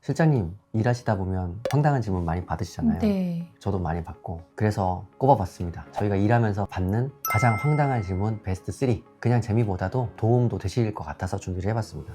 실장님 일하시다 보면 황당한 질문 많이 받으시잖아요. 네. 저도 많이 받고 그래서 꼽아봤습니다. 저희가 일하면서 받는 가장 황당한 질문 베스트 3, 그냥 재미보다도 도움도 되실 것 같아서 준비를 해봤습니다.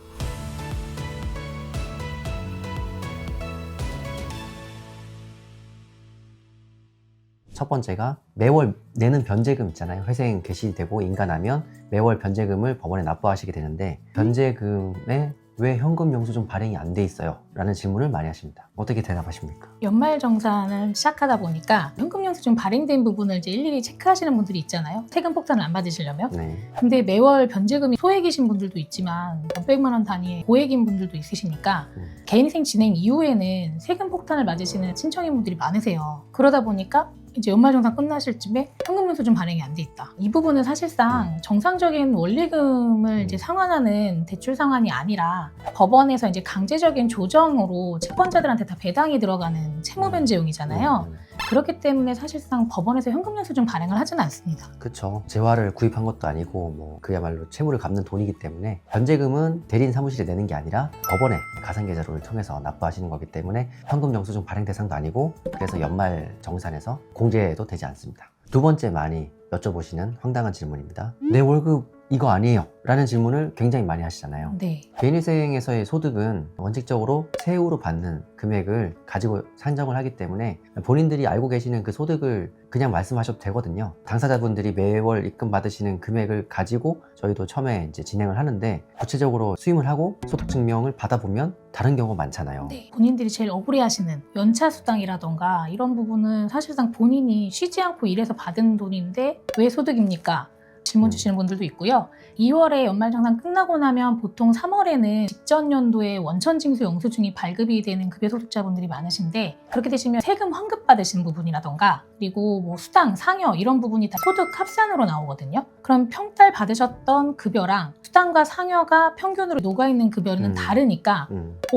첫 번째가 매월 내는 변제금 있잖아요. 회생 개시되고 인가나면 매월 변제금을 법원에 납부하시게 되는데 변제금에 왜 현금 영수증 발행이 안 돼 있어요? 라는 질문을 많이 하십니다. 어떻게 대답하십니까? 연말정산을 시작하다 보니까 현금영수증 발행된 부분을 이제 일일이 체크하시는 분들이 있잖아요. 세금 폭탄을 안 받으시려면. 네. 근데 매월 변제금이 소액이신 분들도 있지만 몇백만 원 단위의 고액인 분들도 있으시니까 개인생 진행 이후에는 세금 폭탄을 맞으시는 신청인분들이 많으세요. 그러다 보니까 이제 연말정산 끝나실 쯤에 현금영수증 발행이 안 돼 있다. 이 부분은 사실상 정상적인 원리금을 이제 상환하는 대출 상환이 아니라 법원에서 이제 강제적인 조정으로 채권자들한테 다 배당이 들어가는 채무 변제용이잖아요. 그렇기 때문에 사실상 법원에서 현금영수증 발행을 하지는 않습니다. 그렇죠. 재화를 구입한 것도 아니고 뭐 그야말로 채무를 갚는 돈이기 때문에 변제금은 대리인 사무실에 내는 게 아니라 법원의 가상계좌를 통해서 납부하시는 거기 때문에 현금 영수증 발행 대상도 아니고 그래서 연말 정산에서 공제도 되지 않습니다. 두 번째 많이 여쭤보시는 황당한 질문입니다. 내 월급 이거 아니에요? 라는 질문을 굉장히 많이 하시잖아요. 네. 개인일생에서의 소득은 원칙적으로 세후로 받는 금액을 가지고 산정을 하기 때문에 본인들이 알고 계시는 그 소득을 그냥 말씀하셔도 되거든요. 당사자분들이 매월 입금 받으시는 금액을 가지고 저희도 처음에 이제 진행을 하는데 구체적으로 수임을 하고 소득증명을 받아보면 다른 경우가 많잖아요. 네. 본인들이 제일 억울해하시는 연차수당이라던가 이런 부분은 사실상 본인이 쉬지 않고 일해서 받은 돈인데 왜 소득입니까? 질문 주시는 분들도 있고요. 2월에 연말정산 끝나고 나면 보통 3월에는 직전 연도에 원천징수 영수증이 발급이 되는 급여소득자분들이 많으신데 그렇게 되시면 세금 환급 받으신 부분이라던가 그리고 뭐 수당, 상여 이런 부분이 다 소득 합산으로 나오거든요. 그럼 평달 받으셨던 급여랑 수당과 상여가 평균으로 녹아있는 급여는 다르니까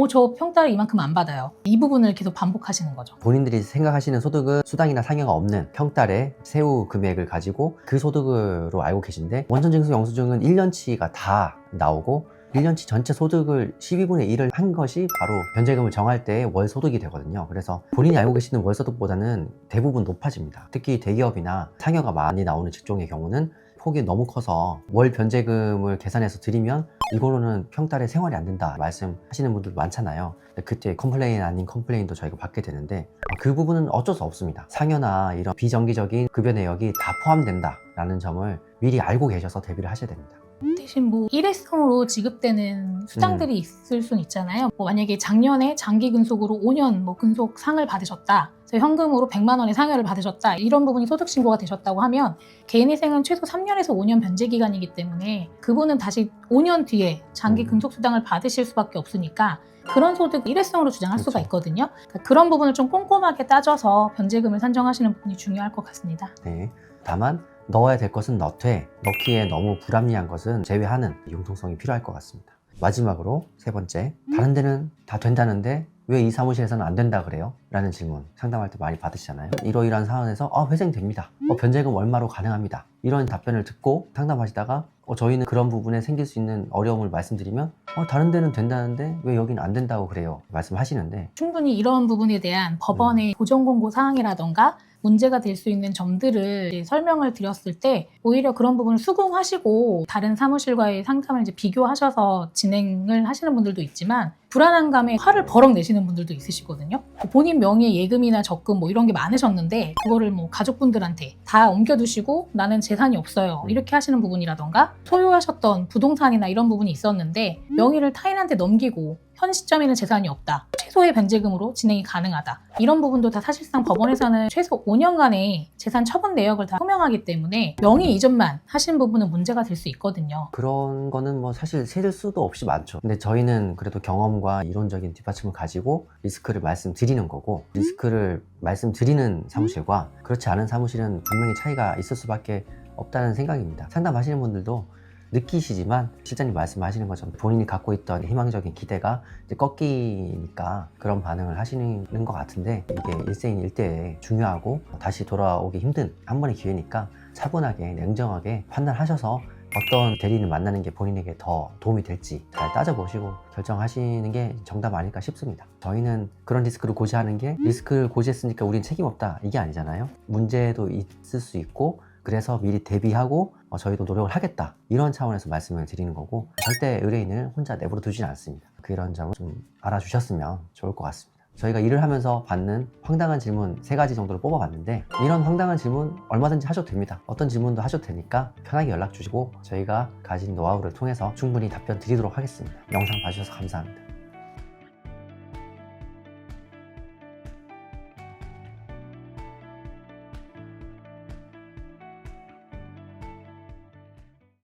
저 평달에 이만큼 안 받아요. 이 부분을 계속 반복하시는 거죠. 본인들이 생각하시는 소득은 수당이나 상여가 없는 평달에 세후 금액을 가지고 그 소득으로 알고 계신데 원천징수 영수증은 1년치가 다 나오고 1년치 전체 소득을 12분의 1을 한 것이 바로 변제금을 정할 때 월 소득이 되거든요. 그래서 본인이 알고 계시는 월 소득보다는 대부분 높아집니다. 특히 대기업이나 상여가 많이 나오는 직종의 경우는 폭이 너무 커서 월 변제금을 계산해서 드리면 이걸로는 평달에 생활이 안 된다 말씀하시는 분들 많잖아요. 그때 컴플레인 아닌 컴플레인도 저희가 받게 되는데 그 부분은 어쩔 수 없습니다. 상여나 이런 비정기적인 급여 내역이 다 포함된다 라는 점을 미리 알고 계셔서 대비를 하셔야 됩니다. 대신 뭐 일회성으로 지급되는 수당들이 있을 수는 있잖아요. 뭐 만약에 작년에 장기 근속으로 5년 뭐 근속상을 받으셨다. 그래서 현금으로 100만 원의 상여를 받으셨다. 이런 부분이 소득 신고가 되셨다고 하면 개인회생은 최소 3년에서 5년 변제 기간이기 때문에 그분은 다시 5년 뒤에 장기 근속 수당을 받으실 수밖에 없으니까 그런 소득 일회성으로 주장할 수가 있거든요. 그러니까 그런 부분을 좀 꼼꼼하게 따져서 변제금을 산정하시는 부분이 중요할 것 같습니다. 네. 다만 넣어야 될 것은 넣되 넣기에 너무 불합리한 것은 제외하는 융통성이 필요할 것 같습니다. 마지막으로 세 번째, 다른 데는 다 된다는데 왜 이 사무실에서는 안 된다 그래요? 라는 질문 상담할 때 많이 받으시잖아요. 이러이러한 사안에서 회생됩니다. 변제금 얼마로 가능합니다. 이런 답변을 듣고 상담하시다가 저희는 그런 부분에 생길 수 있는 어려움을 말씀드리면 다른 데는 된다는데 왜 여기는 안 된다고 그래요? 말씀하시는데 충분히 이런 부분에 대한 법원의 보전공고 사항이라던가 문제가 될 수 있는 점들을 이제 설명을 드렸을 때 오히려 그런 부분을 수긍하시고 다른 사무실과의 상담을 이제 비교하셔서 진행을 하시는 분들도 있지만 불안한 감에 화를 버럭 내시는 분들도 있으시거든요. 본인 명의의 예금이나 적금 뭐 이런 게 많으셨는데 그거를 뭐 가족분들한테 다 옮겨두시고 나는 재산이 없어요 이렇게 하시는 부분이라던가 소유하셨던 부동산이나 이런 부분이 있었는데 명의를 타인한테 넘기고 현 시점에는 재산이 없다. 최소의 변제금으로 진행이 가능하다. 이런 부분도 다 사실상 법원에서는 최소 5년간의 재산 처분 내역을 다 소명하기 때문에 명의 이전만 하시는 부분은 문제가 될 수 있거든요. 그런 거는 뭐 사실 세질 수도 없이 많죠. 근데 저희는 그래도 경험과 이론적인 뒷받침을 가지고 리스크를 말씀드리는 거고 리스크를 말씀드리는 사무실과 그렇지 않은 사무실은 분명히 차이가 있을 수밖에 없다는 생각입니다. 상담하시는 분들도 느끼시지만 실장님 말씀하시는 것처럼 본인이 갖고 있던 희망적인 기대가 이제 꺾이니까 그런 반응을 하시는 것 같은데 이게 일생인 일대에 중요하고 다시 돌아오기 힘든 한 번의 기회니까 차분하게 냉정하게 판단하셔서 어떤 대리인을 만나는 게 본인에게 더 도움이 될지 잘 따져보시고 결정하시는 게 정답 아닐까 싶습니다. 저희는 그런 리스크를 고지하는 게 리스크를 고지했으니까 우린 책임 없다 이게 아니잖아요. 문제도 있을 수 있고 그래서 미리 대비하고 저희도 노력을 하겠다 이런 차원에서 말씀을 드리는 거고 절대 의뢰인을 혼자 내버려 두지는 않습니다. 그런 점을 좀 알아주셨으면 좋을 것 같습니다. 저희가 일을 하면서 받는 황당한 질문 3가지 정도를 뽑아봤는데 이런 황당한 질문 얼마든지 하셔도 됩니다. 어떤 질문도 하셔도 되니까 편하게 연락 주시고 저희가 가진 노하우를 통해서 충분히 답변 드리도록 하겠습니다. 영상 봐주셔서 감사합니다.